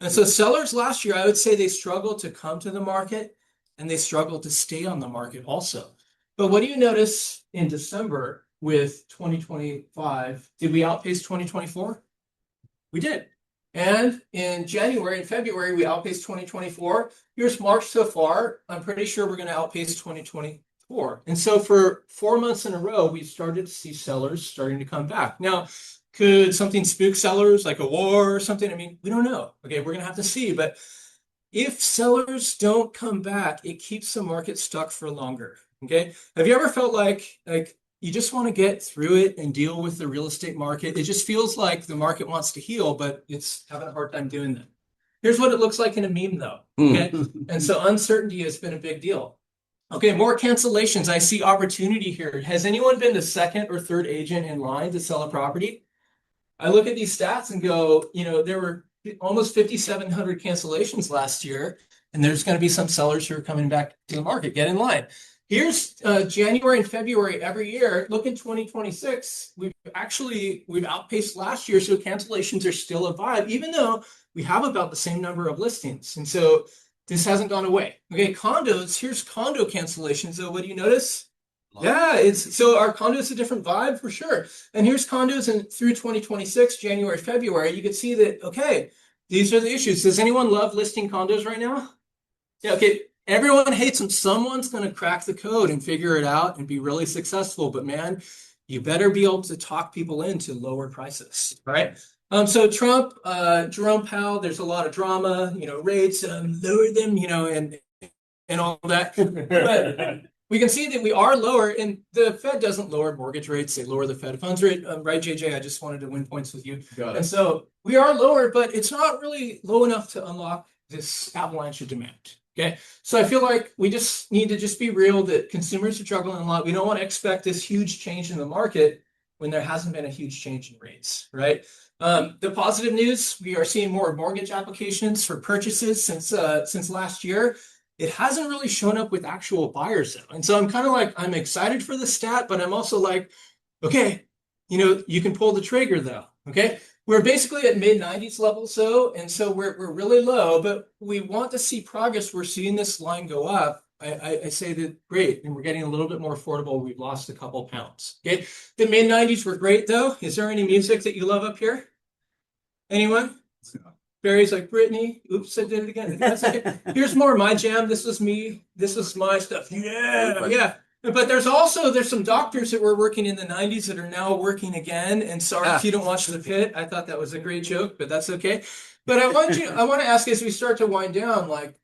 And so sellers last year, I would say they struggled to come to the market and they struggled to stay on the market also. But what do you notice in December with 2025? Did we outpace 2024? We did. And in January and February, we outpaced 2024. Here's March so far. I'm pretty sure we're going to outpace 2024. And so for 4 months in a row, we've started to see sellers starting to come back. Now, could something spook sellers like a war or something? I mean, we don't know. Okay, we're going to have to see. But if sellers don't come back, it keeps the market stuck for longer. Okay. Have you ever felt like you just want to get through it and deal with the real estate market? It just feels like the market wants to heal, but it's having a hard time doing that. Here's what it looks like in a meme though. Okay. And so uncertainty has been a big deal. Okay, more cancellations. I see opportunity here. Has anyone been the second or third agent in line to sell a property? I look at these stats and go, there were almost 5,700 cancellations last year, and there's going to be some sellers who are coming back to the market. Get in line. Here's January and February every year. Look in 2026. We've outpaced last year, so cancellations are still a vibe, even though we have about the same number of listings. And so this hasn't gone away. Okay, condos. Here's condo cancellations. So what do you notice? Yeah, so our condos a different vibe for sure. And here's condos through 2026, January, February. You can see that, okay, these are the issues. Does anyone love listing condos right now? Yeah, okay. Everyone hates them. Someone's going to crack the code and figure it out and be really successful. But man, you better be able to talk people into lower prices, right? So Trump, Jerome Powell, there's a lot of drama, rates, lower them, and all that. But we can see that we are lower, and the Fed doesn't lower mortgage rates; they lower the Fed funds rate. Right, JJ? I just wanted to win points with you. Got it. And so we are lower, but it's not really low enough to unlock this avalanche of demand. Okay, so I feel like we just need to be real that consumers are struggling a lot. We don't want to expect this huge change in the market when there hasn't been a huge change in rates, right? The positive news: we are seeing more mortgage applications for purchases since last year. It hasn't really shown up with actual buyers though. And so I'm kind of like, I'm excited for the stat, but I'm also like, okay, you can pull the trigger though. Okay. We're basically at mid-90s levels though. And so we're really low, but we want to see progress. We're seeing this line go up. I say that great. And we're getting a little bit more affordable. We've lost a couple pounds. Okay. The mid-90s were great though. Is there any music that you love up here? Anyone? Barry's like, Brittany, oops, I did it again. That's okay. Here's more of my jam. This was me. This is my stuff. Yeah. But there's some doctors that were working in the 90s that are now working again. And sorry if you don't watch The Pit. I thought that was a great joke, but that's okay. But I want to ask as we start to wind down, like,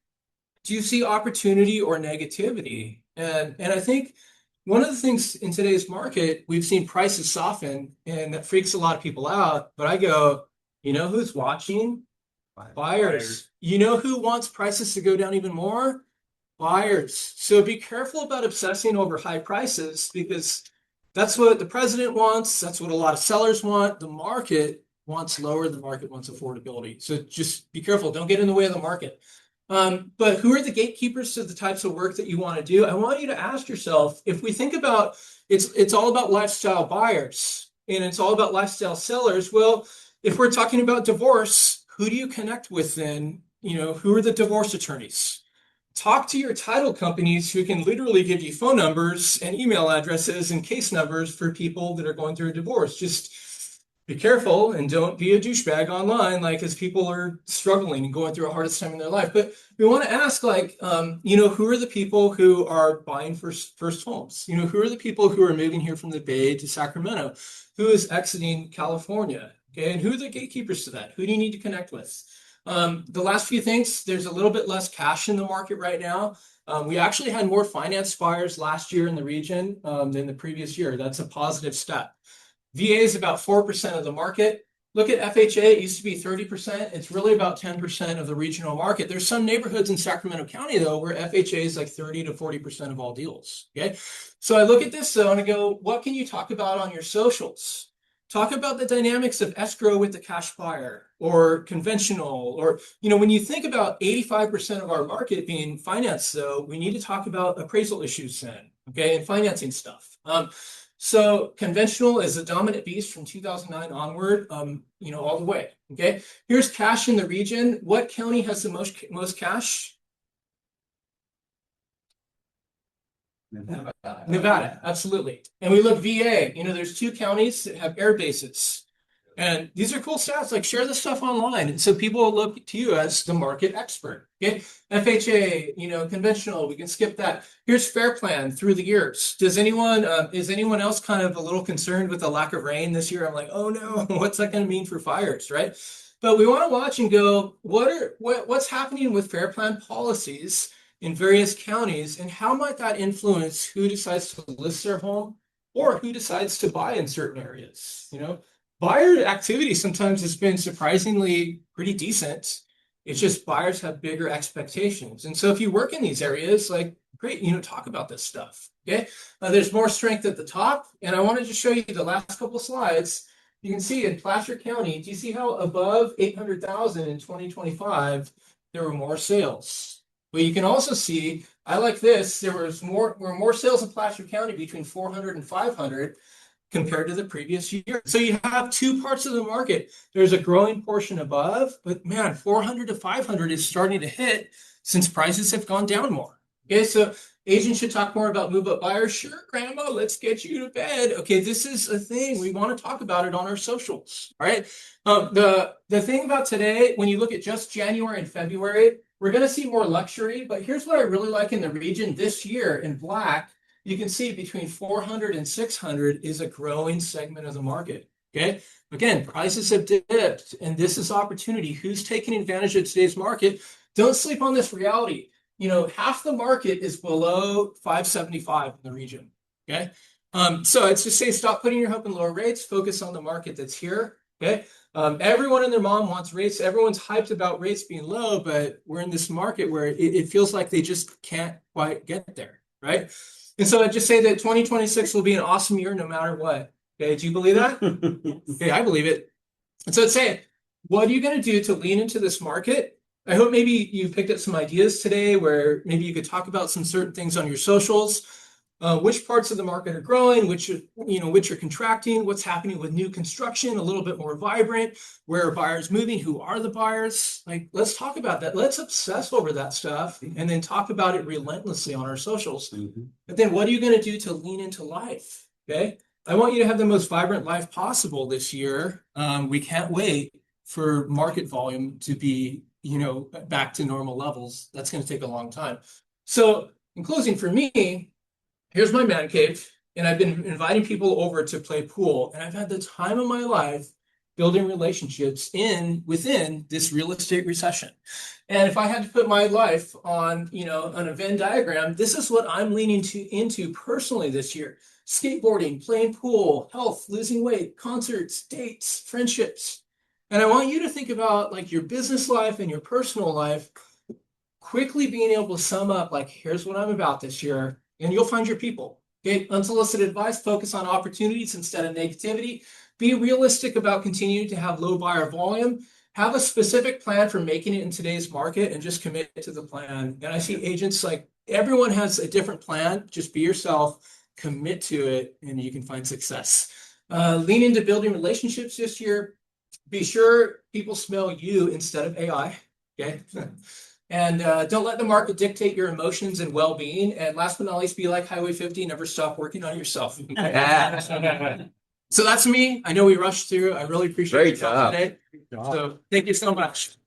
do you see opportunity or negativity? And I think one of the things in today's market, we've seen prices soften, and that freaks a lot of people out. But I go, who's watching? Buyers. You know who wants prices to go down even more? Buyers. So be careful about obsessing over high prices, because that's what the president wants. That's what a lot of sellers want. The market wants lower. The market wants affordability. So just be careful. Don't get in the way of the market. But who are the gatekeepers to the types of work that you want to do? I want you to ask yourself, if we think about it's all about lifestyle buyers and it's all about lifestyle sellers. Well, if we're talking about divorce, who do you connect with then? Who are the divorce attorneys? Talk to your title companies who can literally give you phone numbers and email addresses and case numbers for people that are going through a divorce. Just be careful and don't be a douchebag online, as people are struggling and going through a hardest time in their life. But we want to ask, who are the people who are buying first homes? Who are the people who are moving here from the Bay to Sacramento? Who is exiting California? Okay, and who are the gatekeepers to that? Who do you need to connect with? The last few things, there's a little bit less cash in the market right now. We actually had more finance buyers last year in the region than the previous year. That's a positive step. VA is about 4% of the market. Look at FHA, it used to be 30%. It's really about 10% of the regional market. There's some neighborhoods in Sacramento County, though, where FHA is like 30 to 40% of all deals. Okay. So I look at this, though, and I go, what can you talk about on your socials? Talk about the dynamics of escrow with the cash buyer or conventional, or, when you think about 85% of our market being financed, though, we need to talk about appraisal issues then, okay, and financing stuff. So conventional is a dominant beast from 2009 onward, all the way. Okay, here's cash in the region. What county has the most cash? Nevada, absolutely. And we look VA. There's 2 counties that have air bases, and these are cool stats. Like, share this stuff online, and so people will look to you as the market expert. Okay, FHA, conventional. We can skip that. Here's Fair Plan through the years. Is anyone else kind of a little concerned with the lack of rain this year? I'm like, oh no, what's that going to mean for fires, right? But we want to watch and go, what's happening with Fair Plan policies in various counties, and how might that influence who decides to list their home or who decides to buy in certain areas? Buyer activity sometimes has been surprisingly pretty decent. It's just buyers have bigger expectations. And so if you work in these areas, like, great, talk about this stuff. Okay. There's more strength at the top. And I wanted to show you the last couple slides. You can see in Placer County, do you see how above 800,000 in 2025, there were more sales? But you can also see, I like this, there were more sales in Placer County between 400 and 500 compared to the previous year. So you have 2 parts of the market. There's a growing portion above, but man, 400 to 500 is starting to hit since prices have gone down more. Okay, so agents should talk more about move-up buyers. Sure, grandma, let's get you to bed. Okay, this is a thing. We want to talk about it on our socials, all right? The thing about today, when you look at just January and February, we're going to see more luxury, but here's what I really like in the region this year in black. You can see between 400 and 600 is a growing segment of the market. Okay. Again, prices have dipped, and this is opportunity. Who's taking advantage of today's market? Don't sleep on this reality. Half the market is below 575 in the region. Okay. So it's just say, stop putting your hope in lower rates, focus on the market that's here. Okay. Everyone and their mom wants rates. Everyone's hyped about rates being low, but we're in this market where it feels like they just can't quite get there. Right. And so I just say that 2026 will be an awesome year no matter what. Okay, do you believe that? Okay, I believe it. And so I'd say, what are you going to do to lean into this market? I hope maybe you picked up some ideas today where maybe you could talk about some certain things on your socials. Which parts of the market are growing, which are contracting, what's happening with new construction, a little bit more vibrant, where are buyers moving, who are the buyers? Like, let's talk about that. Let's obsess over that stuff and then talk about it relentlessly on our socials. But then what are you going to do to lean into life? Okay. I want you to have the most vibrant life possible this year. We can't wait for market volume to be, back to normal levels. That's going to take a long time. So in closing, for me, here's my man cave, and I've been inviting people over to play pool, and I've had the time of my life building relationships within this real estate recession. And if I had to put my life on a Venn diagram, this is what I'm leaning into personally this year: skateboarding, playing pool, health, losing weight, concerts, dates, friendships. And I want you to think about like your business life and your personal life, quickly being able to sum up like, here's what I'm about this year. And you'll find your people. Okay, unsolicited advice, focus on opportunities instead of negativity. Be realistic about continuing to have low buyer volume. Have a specific plan for making it in today's market and just commit to the plan. And I see agents, like, everyone has a different plan. Just be yourself, commit to it, and you can find success. Lean into building relationships this year. Be sure people smell you instead of AI. Okay. And don't let the market dictate your emotions and well-being. And last but not least, be like Highway 50, never stop working on yourself. So that's me. I know we rushed through. I really appreciate your time today. So thank you so much.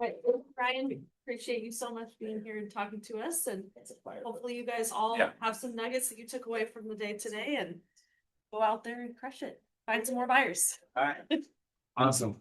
Right, Brian, appreciate you so much being here and talking to us, and hopefully you guys all have some nuggets that you took away from the day today and go out there and crush it. Find some more buyers. All right. Awesome.